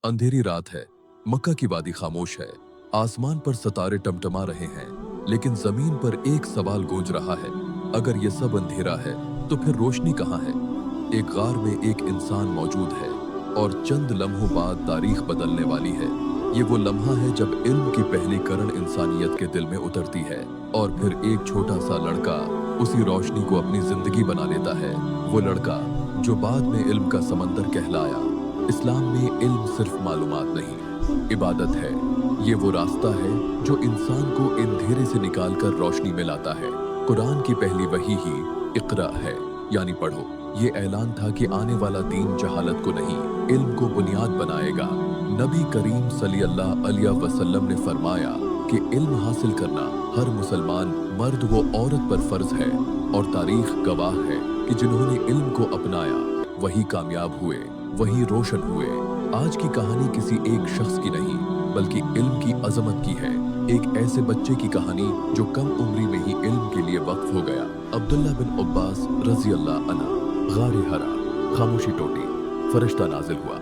अंधेरी रात है, मक्का की वादी खामोश है, आसमान पर सितारे टमटमा रहे हैं, लेकिन जमीन पर एक सवाल गूंज रहा है। अगर ये सब अंधेरा है, तो फिर रोशनी कहाँ है? एक गार में एक इंसान मौजूद है और चंद लम्हों बाद तारीख बदलने वाली है। ये वो लम्हा है जब इल्म की पहली किरण इंसानियत के दिल में उतरती है और फिर एक छोटा सा लड़का उसी रोशनी को अपनी जिंदगी बना लेता है। वो लड़का जो बाद में इल्म का समंदर कहलाया। इस्लाम में इल्म सिर्फ मालूमात नहीं, इबादत है। ये वो रास्ता है जो इंसान को अंधेरे से निकालकर रोशनी में लाता है। कुरान की पहली वही ही इक़रा है, यानी पढ़ो। ये ऐलान था कि आने वाला दीन जहालत को नहीं, इल्म को बुनियाद बनाएगा। नबी करीम सल्लल्लाहु अलैहि वसल्लम ने फरमाया कि इल्म हासिल करना हर मुसलमान मर्द व औरत पर फर्ज है, और तारीख गवाह है कि जिन्होंने इल्म को अपनाया वही कामयाब हुए, वही रोशन हुए। आज की कहानी किसी एक शख्स की नहीं, बल्कि इल्म की अजमत की है। एक ऐसे बच्चे की कहानी जो कम उम्री में ही इल्म के लिए वक्फ हो गया। अब्दुल्ला बिन अब्बास रज़ी अल्लाह अन्हु। गारे हरा, खामोशी टूटी, फरिश्ता नाजिल हुआ,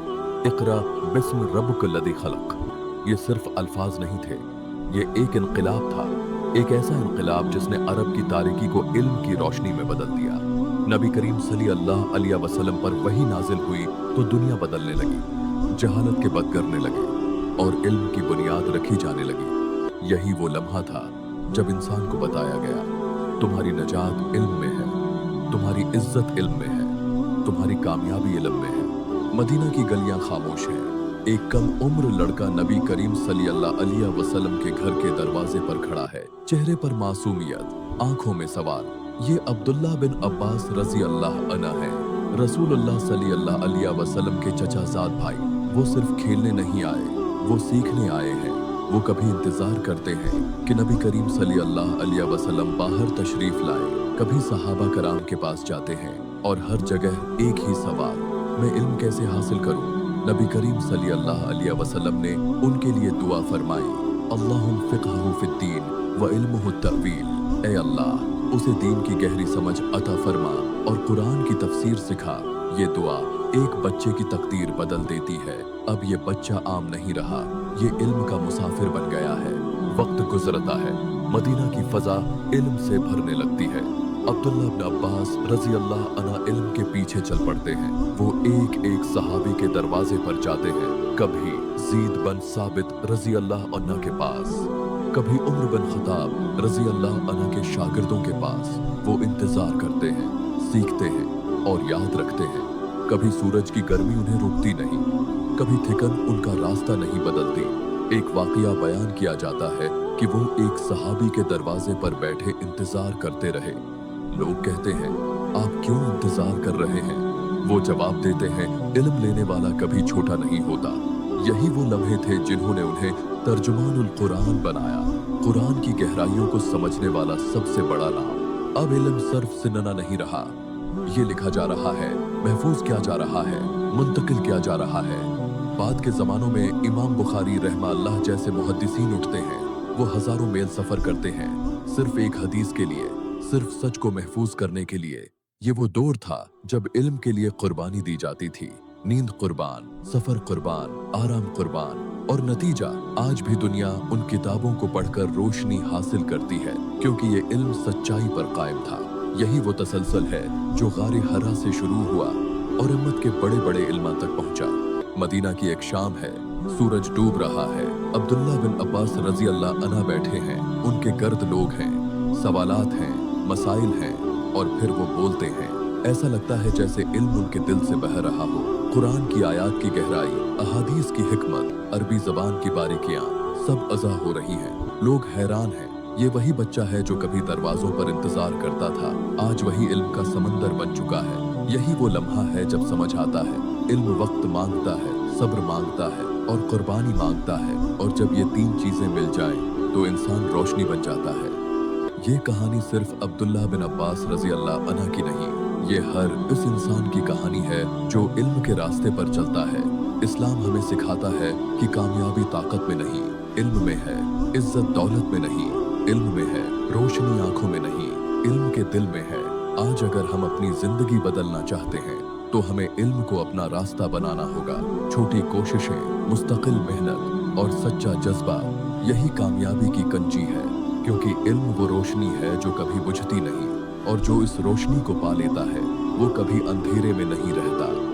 इक़रा बिस्म रब्बिकल्लज़ी खलक़। ये सिर्फ अल्फाज नहीं थे, ये एक इनक़िलाब था। एक ऐसा इनक़िलाब जिसने अरब की तारीकी को इल्म की रोशनी में बदल दिया। नबी करीम सल्लल्लाहु अलैहि वसल्लम पर वही नाजिल हुई तो दुनिया बदलने लगी, जहालत के बद करने लगे और इल्म की बुनियाद रखी जाने लगी। यही वो लम्हा था जब इंसान को बताया गया, तुम्हारी नजात इल्म में है, तुम्हारी इज्जत इल्म में है, तुम्हारी कामयाबी इल्म में है। मदीना की गलियां खामोश हैं। एक कम उम्र लड़का नबी करीम सल्लल्लाहु अलैहि वसल्लम के घर के दरवाजे पर खड़ा है, चेहरे पर मासूमियत, आंखों में सवाल। ये अब्दुल्ला बिन अब्बास रज़ी अल्लाह अन्हु है, रसूलुल्लाह सल्लल्लाहु अलैहि वसल्लम के चचाजाद भाई। वो सिर्फ खेलने नहीं आए, वो सीखने आए हैं। वो कभी इंतजार करते हैं कि नबी करीम सल्लल्लाहु अलैहि वसल्लम बाहर तशरीफ लाए, कभी सहाबा कराम के पास जाते हैं और हर जगह एक ही सवाल, मैं इल्म कैसे हासिल करूं? नबी करीम सल्लल्लाहु अलैहि वसल्लम ने उनके लिए दुआ फरमाई, अल्लाहुम्मा फ़िक़्हहु फ़िद्दीन व इल्मुहु तअवील। ए अल्लाह, उसे दीन की गहरी समझ अता फरमा और कुरान की तफसीर सिखा। ये दुआ एक बच्चे की तकदीर बदल देती है। अब ये बच्चा आम नहीं रहा, ये इल्म का मुसाफिर बन गया है। वक्त गुजरता है, मदीना की फजा इल्म से भरने लगती है। अब्दुल्ला बिन अब्बास रज़ी अल्लाह अन्हु इल्म के पीछे चल पड़ते हैं। वो एक एक सहाबी के दरवाजे पर जाते हैं। कभी ज़ीद बिन साबित रज़ी अल्लाह अन्हु के पास, कभी उमर बिन खत्ताब रज़ी अल्लाह अन्हु के शागिर्दों के पास। वो इंतजार करते हैं, सीखते हैं और याद रखते हैं। कभी सूरज की गर्मी उन्हें रोकती नहीं, कभी थिकन उनका रास्ता नहीं बदलती। एक वाकया बयान किया जाता है कि वो एक सहाबी के दरवाजे पर बैठे इंतजार करते रहे। लोग कहते हैं, आप क्यों इंतजार कर रहे हैं? वो जवाब देते हैं, इल्म लेने वाला कभी छोटा नहीं होता। यही वो लम्हे थे जिन्होंने उन्हें तर्जुमानुल कुरान बनाया, कुरान की गहराइयों को समझने वाला सबसे बड़ा नाम। अब इल्म सिर्फ सिन्ना नहीं रहा, ये लिखा जा रहा है, महफूज किया जा रहा है, मुंतकिल किया जा रहा है। बाद के जमानों में इमाम बुखारी रहमतुल्लाह जैसे मुहद्दिसीन उठते हैं। वो हजारों मील सफर करते हैं सिर्फ एक हदीस के लिए, सिर्फ सच को महफूज करने के लिए। ये वो दौर था जब इल्म के लिए कुर्बानी दी जाती थी। नींद कुर्बान, सफर कुर्बान, आराम कुर्बान, और नतीजा आज भी दुनिया उन किताबों को पढ़कर रोशनी हासिल करती है, क्योंकि ये इल्म सच्चाई पर कायम था। यही वो तसलसल है जो गारे हरा से शुरू हुआ और उम्मत के बड़े बड़े इल्मा तक पहुंचा। मदीना की एक शाम है, सूरज डूब रहा है। अब्दुल्ला बिन अब्बास रज़ी अल्लाह अन्हु बैठे हैं, उनके गर्द लोग हैं, सवालात हैं, मसाइल हैं, और फिर वो बोलते हैं। ऐसा लगता है जैसे इल्म उनके दिल से बह रहा हो। कुरान की आयात की गहराई, अहादीस की हिकमत, अरबी जबान की बारीकियां सब अज़ा हो रही हैं। लोग हैरान हैं। ये वही बच्चा है जो कभी दरवाजों पर इंतजार करता था, आज वही इल्म का समंदर बन चुका है। यही वो लम्हा है जब समझ आता है, इल्म वक्त मांगता है, सब्र मांगता है और कुर्बानी मांगता है, और जब ये तीन चीजें मिल जाएं तो इंसान रोशनी बन जाता है। ये कहानी सिर्फ अब्दुल्ला बिन अब्बास रज़ी अल्लाह अन्हु की नहीं, ये हर इस इंसान की कहानी है जो इल्म के रास्ते पर चलता है। इस्लाम हमें सिखाता है कि कामयाबी ताकत में नहीं, इल्म में है। इज्जत दौलत में नहीं, इल्म में है। रोशनी आंखों में नहीं, इल्म के दिल में है। आज अगर हम अपनी जिंदगी बदलना चाहते हैं तो हमें इल्म को अपना रास्ता बनाना होगा। छोटी कोशिशें, मुस्तकिल मेहनत और सच्चा जज्बा, यही कामयाबी की कंजी है। क्योंकि इल्म वो रोशनी है जो कभी बुझती नहीं, और जो इस रोशनी को पा लेता है वो कभी अंधेरे में नहीं रहता।